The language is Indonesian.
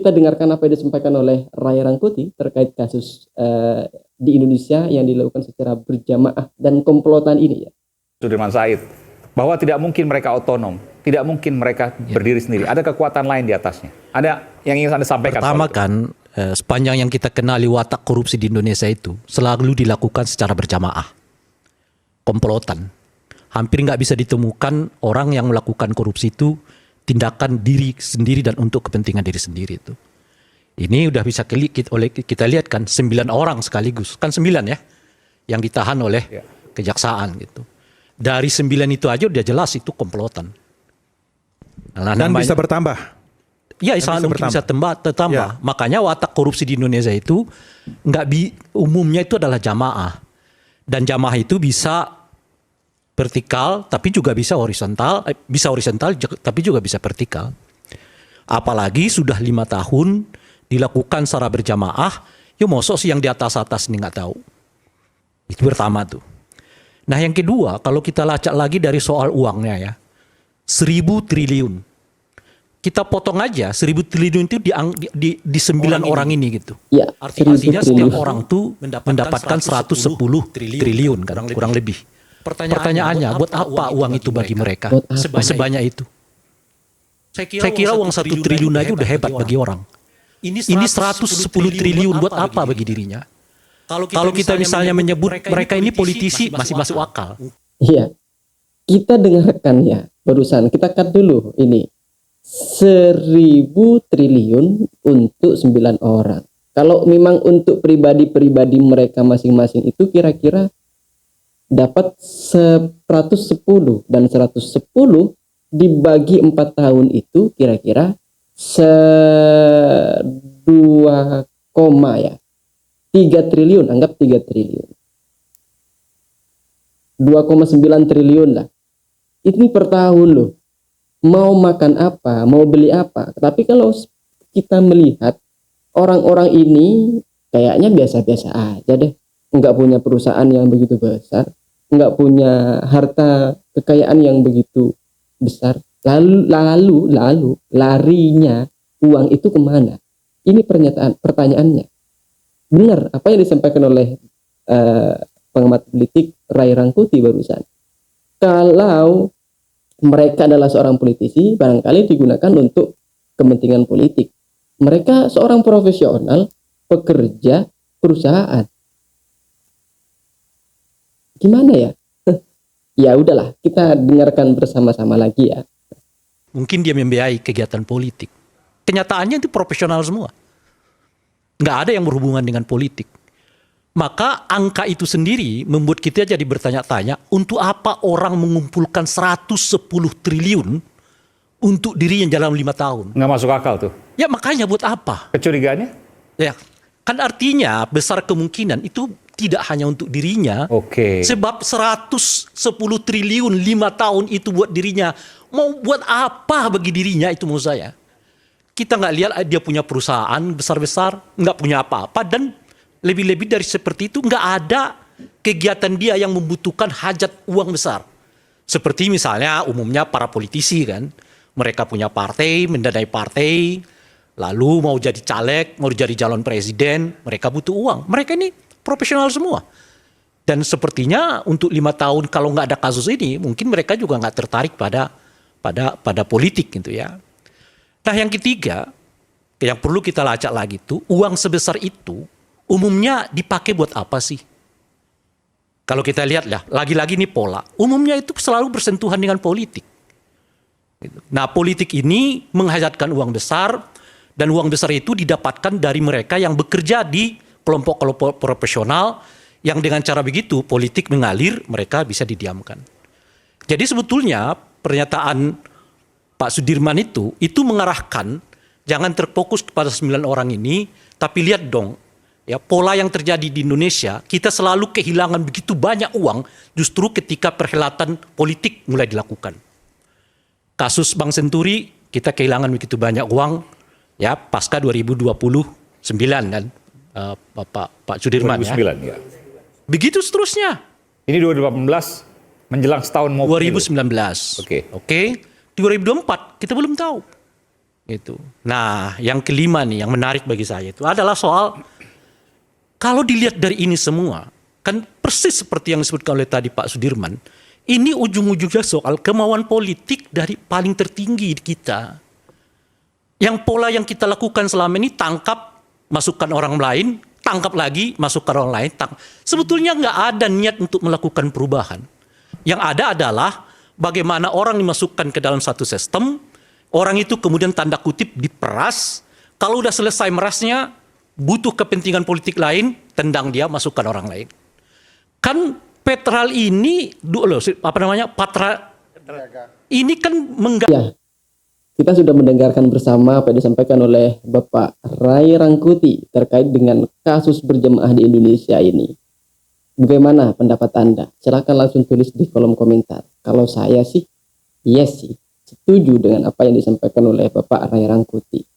Kita dengarkan apa yang disampaikan oleh Ray Rangkuti terkait kasus di Indonesia yang dilakukan secara berjamaah dan komplotan ini ya. Sudirman Said, bahwa tidak mungkin mereka otonom, tidak mungkin mereka berdiri sendiri. Ada kekuatan lain di atasnya. Ada yang ingin Anda sampaikan? Pertama kan, sepanjang yang kita kenali watak korupsi di Indonesia itu selalu dilakukan secara berjamaah. Komplotan. Hampir nggak bisa ditemukan orang yang melakukan korupsi itu tindakan diri sendiri dan untuk kepentingan diri sendiri itu. Ini udah bisa kita lihat kan 9 orang sekaligus. Kan 9 ya yang ditahan oleh kejaksaan gitu. Dari 9 itu aja udah jelas itu komplotan. Nah, dan bisa bertambah. Ya, sangat mungkin bisa bertambah. Ya. Makanya watak korupsi di Indonesia itu umumnya itu adalah jamaah. Dan jamaah itu bisa vertikal tapi juga bisa horizontal, tapi juga bisa vertikal. Apalagi sudah 5 tahun dilakukan secara berjamaah, ya mosok sih yang di atas-atas ini nggak tahu. Itu pertama tuh. Nah yang kedua, kalau kita lacak lagi dari soal uangnya ya, 1.000 triliun. Kita potong aja 1.000 triliun itu di 9 orang ini gitu. Ya, artinya setiap orang tuh mendapatkan 110 triliun kan, kurang lebih. Pertanyaannya, buat apa uang itu bagi mereka? Sebanyak itu. Saya kira uang 1 triliun aja udah hebat bagi orang. Ini 110 triliun buat apa bagi dirinya? Kalau kita misalnya menyebut mereka ini politisi, masih masuk akal. Iya, kita dengarkan ya barusan. Kita cut dulu ini. 1.000 triliun untuk 9 orang. Kalau memang untuk pribadi-pribadi mereka masing-masing itu kira-kira dapat 110 dan 110 dibagi 4 tahun itu kira-kira 2, ya 3 triliun, anggap 3 triliun 2,9 triliun lah. Ini per tahun loh. Mau makan apa, mau beli apa. Tapi kalau kita melihat orang-orang ini kayaknya biasa-biasa aja deh, nggak punya perusahaan yang begitu besar, nggak punya harta kekayaan yang begitu besar, lalu larinya uang itu kemana? Ini pertanyaannya. Benar apa yang disampaikan oleh pengamat politik Ray Rangkuti barusan. Kalau mereka adalah seorang politisi, barangkali digunakan untuk kepentingan politik. Mereka seorang profesional, pekerja perusahaan. Gimana ya? Ya udahlah, kita dengarkan bersama-sama lagi ya. Mungkin dia membiayai kegiatan politik. Kenyataannya itu profesional semua. Nggak ada yang berhubungan dengan politik. Maka angka itu sendiri membuat kita jadi bertanya-tanya, untuk apa orang mengumpulkan 110 triliun untuk dirinya dalam 5 tahun? Nggak masuk akal tuh. Ya makanya buat apa? Kecurigaannya? Ya, kan artinya besar kemungkinan itu tidak hanya untuk dirinya. Oke. Sebab 110 triliun 5 tahun itu buat dirinya. Mau buat apa bagi dirinya itu menurut saya. Kita nggak lihat dia punya perusahaan besar-besar, nggak punya apa-apa, dan lebih-lebih dari seperti itu nggak ada kegiatan dia yang membutuhkan hajat uang besar. Seperti misalnya umumnya para politisi kan, mereka punya partai, mendanai partai, lalu mau jadi caleg, mau jadi calon presiden, mereka butuh uang. Mereka ini profesional semua. Dan sepertinya untuk 5 tahun kalau nggak ada kasus ini, mungkin mereka juga nggak tertarik pada politik gitu ya. Nah yang ketiga, yang perlu kita lacak lagi itu, uang sebesar itu umumnya dipakai buat apa sih? Kalau kita lihat lah, lagi-lagi ini pola. Umumnya itu selalu bersentuhan dengan politik. Nah politik ini menghajatkan uang besar, dan uang besar itu didapatkan dari mereka yang bekerja di kelompok-kelompok profesional, yang dengan cara begitu politik mengalir, mereka bisa didiamkan. Jadi sebetulnya pernyataan Pak Sudirman itu mengarahkan, jangan terfokus kepada 9 orang ini, tapi lihat dong, ya, pola yang terjadi di Indonesia, kita selalu kehilangan begitu banyak uang justru ketika perhelatan politik mulai dilakukan. Kasus Bank Senturi, kita kehilangan begitu banyak uang ya pasca 2029 kan, Pak Sudirman 2009, ya. Begitu seterusnya. Ini 2018 menjelang setahun mau 2019. Oke. 2024 kita belum tahu. Itu. Nah, yang kelima nih yang menarik bagi saya itu adalah soal kalau dilihat dari ini semua, kan persis seperti yang disebutkan oleh tadi Pak Sudirman, ini ujung-ujungnya soal kemauan politik dari paling tertinggi di kita. Yang pola yang kita lakukan selama ini tangkap, masukkan orang lain, tangkap lagi, masukkan orang lain. Sebetulnya nggak ada niat untuk melakukan perubahan. Yang ada adalah bagaimana orang dimasukkan ke dalam satu sistem, orang itu kemudian tanda kutip diperas, kalau udah selesai merasnya, butuh kepentingan politik lain, tendang dia, masukkan orang lain. Kan Petral ini, ini kan Ya, kita sudah mendengarkan bersama apa yang disampaikan oleh Bapak Ray Rangkuti terkait dengan kasus berjemaah di Indonesia ini. Bagaimana pendapat Anda? Silakan langsung tulis di kolom komentar. Kalau saya sih, yes sih, setuju dengan apa yang disampaikan oleh Bapak Ray Rangkuti.